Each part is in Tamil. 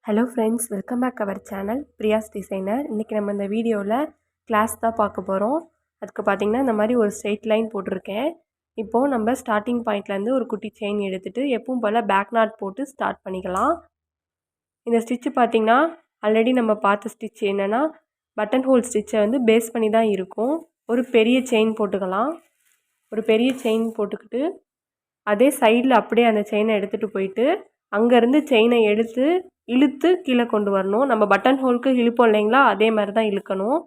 Hello friends, welcome back our channel Priya's designer. இன்றைக்கி நம்ம இந்த வீடியோவில் கிளாஸ் தான் பார்க்க போகிறோம். அதுக்கு பார்த்திங்கன்னா இந்த மாதிரி ஒரு ஸ்ட்ரெயிட் லைன் போட்டிருக்கேன். இப்போது நம்ம ஸ்டார்டிங் பாயிண்ட்லேருந்து ஒரு குட்டி செயின் எடுத்துகிட்டு எப்பவும் போல் பேக் நாட் போட்டு ஸ்டார்ட் பண்ணிக்கலாம். இந்த ஸ்டிச்சு பார்த்திங்கன்னா ஆல்ரெடி நம்ம பார்த்த ஸ்டிச் என்னென்னா பட்டன் ஹோல் ஸ்டிச்சை வந்து பேஸ் பண்ணி தான் இருக்கும். ஒரு பெரிய செயின் போட்டுக்கலாம். ஒரு பெரிய செயின் போட்டுக்கிட்டு அதே சைடில் அப்படியே அந்த செயினை எடுத்துகிட்டு போயிட்டு அங்கேருந்து செயினை இழுத்து கீழே கொண்டு வரணும். நம்ம பட்டன் ஹோலுக்கு இழுப்போம் இல்லைங்களா, அதே மாதிரி தான் இழுக்கணும்.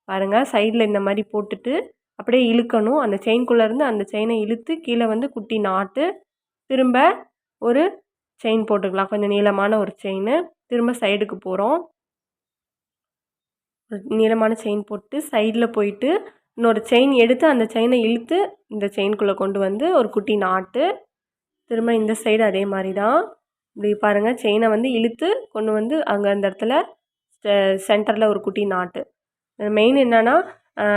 பாருங்கள், சைடில் இந்த மாதிரி போட்டுட்டு அப்படியே இழுக்கணும். அந்த செயின்குள்ளேருந்து அந்த செயினை இழுத்து கீழே வந்து குட்டி நாட்டு திரும்ப ஒரு செயின் போட்டுக்கலாம். கொஞ்சம் நீளமான ஒரு செயின். திரும்ப சைடுக்கு போகிறோம். நீளமான செயின் போட்டு சைடில் போயிட்டு இன்னொரு செயின் எடுத்து அந்த செயினை இழுத்து இந்த செயின்குள்ளே கொண்டு வந்து ஒரு குட்டி நாட்டு. திரும்ப இந்த சைடு அதே மாதிரி தான். இப்படி பாருங்கள், செயினை வந்து இழுத்து கொண்டு வந்து அங்கே அந்த இடத்துல சென்டரில் ஒரு குட்டி நாட்டு. மெயின் என்னென்னா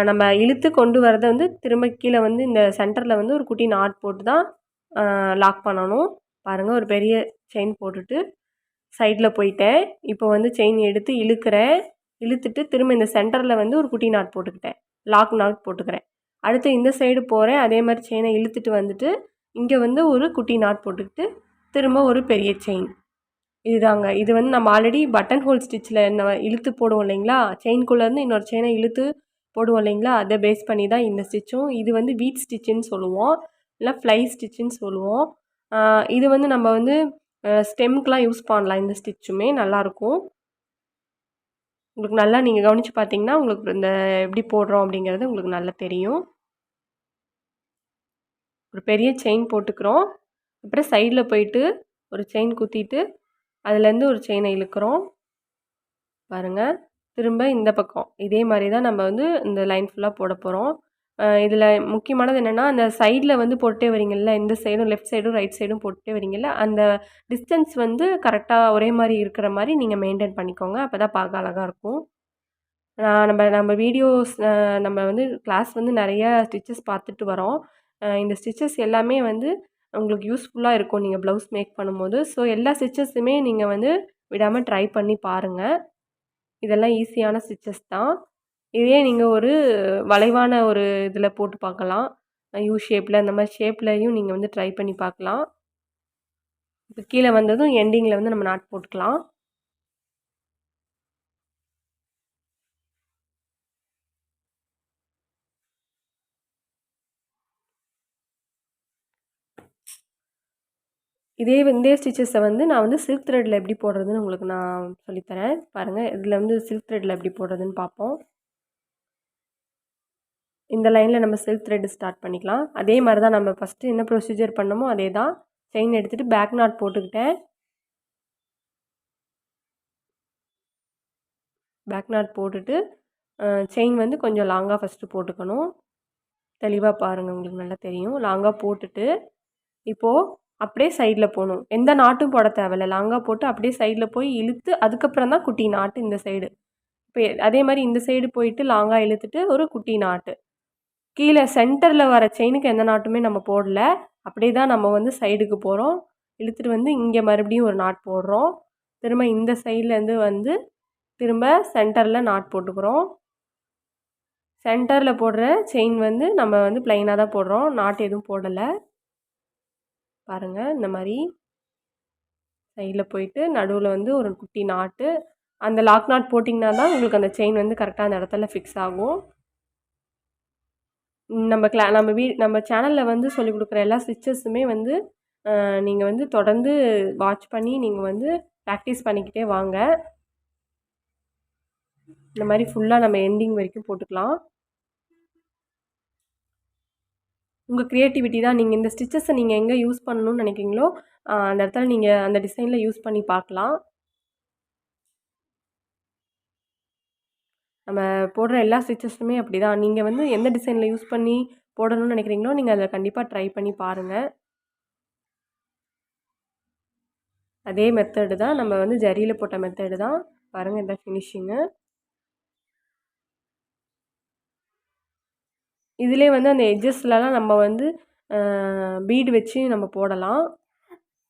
நம்ம இழுத்து கொண்டு வரதை வந்து திரும்ப கீழே வந்து இந்த சென்டரில் வந்து ஒரு குட்டி நாட் போட்டு தான் லாக் பண்ணணும். பாருங்கள், ஒரு பெரிய செயின் போட்டுட்டு சைடில் போயிட்டேன். இப்போ வந்து செயின் எடுத்து இழுத்துட்டு திரும்ப இந்த சென்டரில் வந்து ஒரு குட்டி நாட் போட்டுக்கிட்டேன். லாக் நாட் போட்டுக்கிறேன். அடுத்து இந்த சைடு போகிறேன். அதே மாதிரி செயினை இழுத்துட்டு வந்துட்டு இங்கே வந்து ஒரு குட்டி நாட் போட்டுக்கிட்டு திரும்ப ஒரு பெரிய செயின். இதுதாங்க. இது வந்து நம்ம ஆல்ரெடி பட்டன் ஹோல் ஸ்டிச்சில் இழுத்து போடுவோம் இல்லைங்களா, செயின்குள்ளேருந்து இன்னொரு செயினை இழுத்து போடுவோம் இல்லைங்களா, அதை பேஸ் பண்ணி தான் இந்த ஸ்டிச்சும். இது வந்து வீட் ஸ்டிச்சுன்னு சொல்லுவோம், இல்லை ஃப்ளை ஸ்டிச்சுன்னு சொல்லுவோம். இது வந்து நம்ம வந்து ஸ்டெம்க்கெலாம் யூஸ் பண்ணலாம். இந்த ஸ்டிச்சுமே நல்லாயிருக்கும். உங்களுக்கு நல்லா நீங்கள் கவனித்து பார்த்தீங்கன்னா உங்களுக்கு இந்த எப்படி போடுறோம் அப்படிங்கிறது உங்களுக்கு நல்லா தெரியும். ஒரு பெரிய செயின் போட்டுக்கிறோம். அப்புறம் சைடில் போயிட்டு ஒரு செயின் குத்திட்டு அதுலேருந்து ஒரு செயினை இழுக்கிறோம். பாருங்கள், திரும்ப இந்த பக்கம் இதே மாதிரி தான் நம்ம வந்து இந்த லைன் ஃபுல்லாக போட போகிறோம். இதில் முக்கியமானது என்னென்னா, அந்த சைடில் வந்து போட்டே வரீங்கள்ல, இந்த சைடும் லெஃப்ட் சைடும் ரைட் சைடும் போட்டே வரீங்கள்ல, அந்த டிஸ்டன்ஸ் வந்து கரெக்டாக ஒரே மாதிரி இருக்கிற மாதிரி நீங்கள் மெயின்டைன் பண்ணிக்கோங்க. அப்போ தான் பார்க்க அழகாக இருக்கும். நம்ம வீடியோஸ் நம்ம வந்து கிளாஸ் வந்து நிறைய ஸ்டிச்சஸ் பார்த்துட்டு வரோம். இந்த ஸ்டிச்சஸ் எல்லாமே வந்து உங்களுக்கு யூஸ்ஃபுல்லாக இருக்கும் நீங்கள் ப்ளவுஸ் மேக் பண்ணும்போது. ஸோ எல்லா ஸ்டிச்சஸுமே நீங்கள் வந்து விடாமல் ட்ரை பண்ணி பாருங்கள். இதெல்லாம் ஈஸியான ஸ்டிச்சஸ் தான். இதே நீங்கள் ஒரு வளைவான ஒரு இதில் போட்டு பார்க்கலாம். யூ ஷேப்பில் அந்த மாதிரி ஷேப்லையும் நீங்கள் வந்து ட்ரை பண்ணி பார்க்கலாம். இப்போ கீழே வந்ததும் எண்டிங்கில் வந்து நம்ம நாட் போட்டுக்கலாம். இதே ஸ்டிச்சஸை வந்து நான் வந்து சில்க் த்ரெட்டில் எப்படி போடுறதுன்னு உங்களுக்கு நான் சொல்லித்தரேன். பாருங்கள், இதில் வந்து சில்க் த்ரெட்டில் எப்படி போடுறதுன்னு பார்ப்போம். இந்த லைனில் நம்ம சில்க் த்ரெட் ஸ்டார்ட் பண்ணிக்கலாம். அதே மாதிரி தான் நம்ம ஃபஸ்ட்டு என்ன ப்ரொசீஜர் பண்ணமோ அதே தான். செயின் எடுத்துகிட்டு பேக் நாட் போட்டுக்கிட்டேன். பேக் நாட் போட்டுட்டு செயின் வந்து கொஞ்சம் லாங்காக ஃபஸ்ட்டு போட்டுக்கணும். தெளிவாக பாருங்கள், உங்களுக்கு நல்லா தெரியும். லாங்காக போட்டுட்டு இப்போது அப்படியே சைடில் போகணும். எந்த நாட்டும் போட தேவையில்லை. லாங்காக போட்டு அப்படியே சைடில் போய் இழுத்து அதுக்கப்புறம் தான் குட்டி நாட்டு இந்த சைடு. இப்போ அதே மாதிரி இந்த சைடு போயிட்டு லாங்காக இழுத்துட்டு ஒரு குட்டி நாட்டு. கீழே சென்டரில் வர செயினுக்கு எந்த நாட்டுமே நம்ம போடல. அப்படியே தான் நம்ம வந்து சைடுக்கு போகிறோம். இழுத்துட்டு வந்து இங்கே மறுபடியும் ஒரு நாட் போடுறோம். திரும்ப இந்த சைட்லேருந்து வந்து திரும்ப சென்டரில் நாட் போட்டுக்கிறோம். சென்டரில் போடுற செயின் வந்து நம்ம வந்து ப்ளைனாக தான் போடுறோம், நாட் எதுவும் போடலை. பாருங்கள், இந்த மாதிரி சைடில் போயிட்டு நடுவில் வந்து ஒரு குட்டி நாட்டு. அந்த லாக் நாட் போட்டிங்கன்னா தான் உங்களுக்கு அந்த செயின் வந்து கரெக்டாக அந்த இடத்துல ஃபிக்ஸ் ஆகும். நம்ம சேனலில் வந்து சொல்லிக் கொடுக்குற எல்லா ஸ்டிச்சஸுமே வந்து நீங்கள் வந்து தொடர்ந்து வாட்ச் பண்ணி நீங்கள் வந்து ப்ராக்டிஸ் பண்ணிக்கிட்டே வாங்க. இந்த மாதிரி ஃபுல்லாக நம்ம எண்டிங் வரைக்கும் போட்டுக்கலாம். உங்கள் க்ரியேட்டிவிட்டி தான். நீங்கள் இந்த ஸ்டிச்சஸை நீங்கள் எங்கே யூஸ் பண்ணணும்னு நினைக்கிறீங்களோ அந்த இடத்துல நீங்கள் அந்த டிசைனில் யூஸ் பண்ணி பார்க்கலாம். நம்ம போடுற எல்லா ஸ்டிச்சஸுமே அப்படி தான். நீங்கள் வந்து எந்த டிசைனில் யூஸ் பண்ணி போடணும்னு நினைக்கிறீங்களோ நீங்கள் அதை கண்டிப்பாக ட்ரை பண்ணி பாருங்கள். அதே மெத்தடு தான், நம்ம வந்து ஜரியில் போட்ட மெத்தடு தான். பாருங்கள், இந்த ஃபினிஷிங்கு. இதிலே வந்து அந்த எட்ஜஸ்லலாம் நம்ம வந்து பீடு வச்சு நம்ம போடலாம்.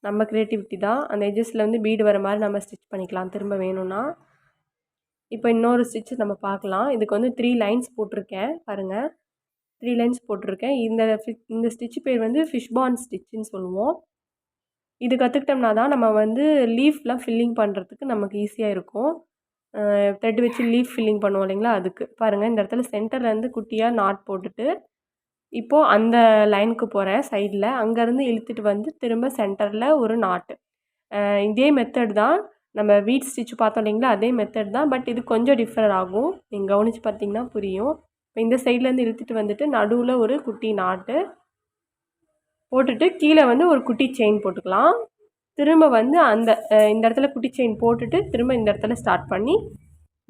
நம்ம க்ரியேட்டிவிட்டி தான். அந்த எட்ஜஸில் வந்து பீடு வர மாதிரி நம்ம ஸ்டிச் பண்ணிக்கலாம் திரும்ப வேணும்னா. இப்போ இன்னொரு ஸ்டிச் நம்ம பார்க்கலாம். இதுக்கு வந்து 3 லைன்ஸ் போட்டிருக்கேன் பாருங்கள். 3 லைன்ஸ் போட்டிருக்கேன். இந்த ஸ்டிச் பேர் வந்து ஃபிஷ்பான் ஸ்டிச்சுன்னு சொல்லுவோம். இது கற்றுக்கிட்டோம்னா தான் நம்ம வந்து லீஃப்லாம் ஃபில்லிங் பண்ணுறதுக்கு நமக்கு ஈஸியாக இருக்கும். த்ரெட் வச்சு லீஃப் ஃபில்லிங் பண்ணுவோம் இல்லைங்களா, அதுக்கு. பாருங்கள், இந்த இடத்துல சென்டர்லேருந்து குட்டியாக நாட் போட்டுட்டு இப்போது அந்த லைனுக்கு போகிறேன் சைடில். அங்கேருந்து இழுத்துட்டு வந்து திரும்ப சென்டரில் ஒரு நாட்டு. இதே மெத்தட் தான் நம்ம வீட் ஸ்டிச் பார்த்தோம் இல்லைங்களா, அதே மெத்தட் தான். பட் இது கொஞ்சம் டிஃபர் ஆகும். நீங்கள் கவனித்து பார்த்தீங்கன்னா புரியும். இப்போ இந்த சைட்லேருந்து இழுத்துட்டு வந்துட்டு நடுவில் ஒரு குட்டி நாட்டு போட்டுட்டு கீழே வந்து ஒரு குட்டி செயின் போட்டுக்கலாம். திரும்ப வந்து இந்த இடத்துல குட்டி செயின் போட்டுட்டு திரும்ப இந்த இடத்துல ஸ்டார்ட் பண்ணி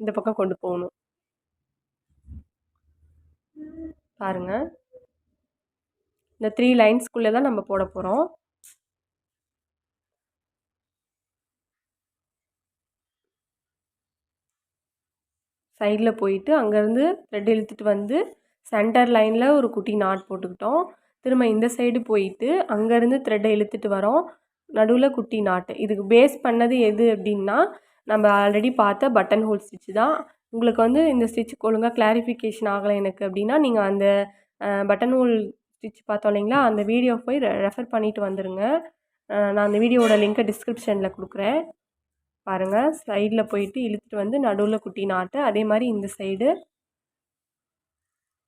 இந்த பக்கம் கொண்டு போகணும். பாருங்கள், இந்த 3 லைன்ஸ்குள்ளே தான் நம்ம போட போகிறோம். சைடில் போயிட்டு அங்கேருந்து த்ரெட் இழுத்துட்டு வந்து சென்டர் லைனில் ஒரு குட்டி நாட் போட்டுக்கிட்டோம். திரும்ப இந்த சைடு போயிட்டு அங்கேருந்து த்ரெட்டை இழுத்துட்டு வரோம். நடுவில் குட்டி நாட்டு. இதுக்கு பேஸ் பண்ணது எது அப்படின்னா, நம்ம ஆல்ரெடி பார்த்த பட்டன் ஹோல் ஸ்டிச்சு தான். உங்களுக்கு வந்து இந்த ஸ்டிச்சுக்கு ஒழுங்காக கிளாரிஃபிகேஷன் ஆகலை எனக்கு அப்படின்னா, நீங்கள் அந்த பட்டன் ஹோல் ஸ்டிச் பார்த்தோம் இல்லைங்களா, அந்த வீடியோ போய் ரெஃபர் பண்ணிவிட்டு வந்துடுங்க. நான் அந்த வீடியோவோட லிங்க்கை டிஸ்கிரிப்ஷனில் கொடுக்குறேன். பாருங்கள், சைடில் போயிட்டு இழுத்துட்டு வந்து நடுவில் குட்டி நாட்டு. அதே மாதிரி இந்த சைடு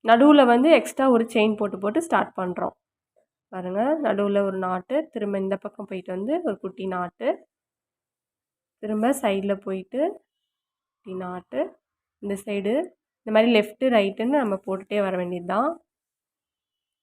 நடுவில் வந்து எக்ஸ்ட்ரா ஒரு செயின் போட்டு ஸ்டார்ட் பண்ணுறோம். பாருங்கள், நடுவில் ஒரு நாட்டு. திரும்ப இந்த பக்கம் போயிட்டு வந்து ஒரு குட்டி நாட்டு. திரும்ப சைடில் போயிட்டு குட்டி நாட்டு. இந்த சைடு இந்த மாதிரி லெஃப்ட்டு ரைட்டுன்னு நம்ம போட்டுகிட்டே வர வேண்டியது தான்.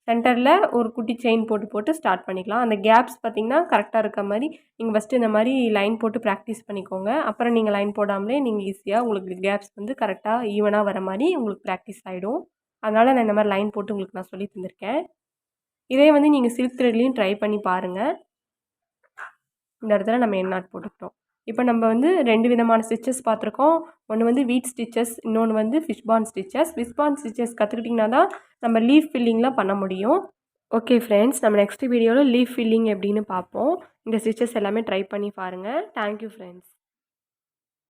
சென்டரில் ஒரு குட்டி செயின் போட்டு ஸ்டார்ட் பண்ணிக்கலாம். அந்த கேப்ஸ் பார்த்திங்கன்னா கரெக்டாக இருக்க மாதிரி நீங்கள் ஃபஸ்ட்டு இந்த மாதிரி லைன் போட்டு ப்ராக்டிஸ் பண்ணிக்கோங்க. அப்புறம் நீங்கள் லைன் போடாமலே நீங்கள் ஈஸியாக உங்களுக்கு கேப்ஸ் வந்து கரெக்டாக ஈவனாக வர மாதிரி உங்களுக்கு ப்ராக்டிஸ் ஆகிடும். அதனால் நான் இந்த மாதிரி லைன் போட்டு உங்களுக்கு நான் சொல்லி தந்திருக்கேன். இதே வந்து நீங்கள் சில்க் த்ரெட்லேயும் ட்ரை பண்ணி பாருங்கள். இந்த இடத்துல நம்ம என் நாட் போட்டுக்கிட்டோம். இப்போ நம்ம வந்து 2 விதமான ஸ்டிச்சஸ் பார்த்துருக்கோம். ஒன்று வந்து வீட் ஸ்டிச்சஸ், இன்னொன்று வந்து ஃபிஷ்பான் ஸ்டிச்சஸ். ஃபிஷ்பான் ஸ்டிச்சஸ் கற்றுக்கிட்டிங்கன்னா தான் நம்ம லீஃப் ஃபில்லிங்லாம் பண்ண முடியும். ஓகே ஃப்ரெண்ட்ஸ், நம்ம நெக்ஸ்ட் வீடியோவில் லீஃப் ஃபில்லிங் எப்படின்னு பார்ப்போம். இந்த ஸ்டிச்சஸ் எல்லாமே ட்ரை பண்ணி பாருங்கள். Thank you friends.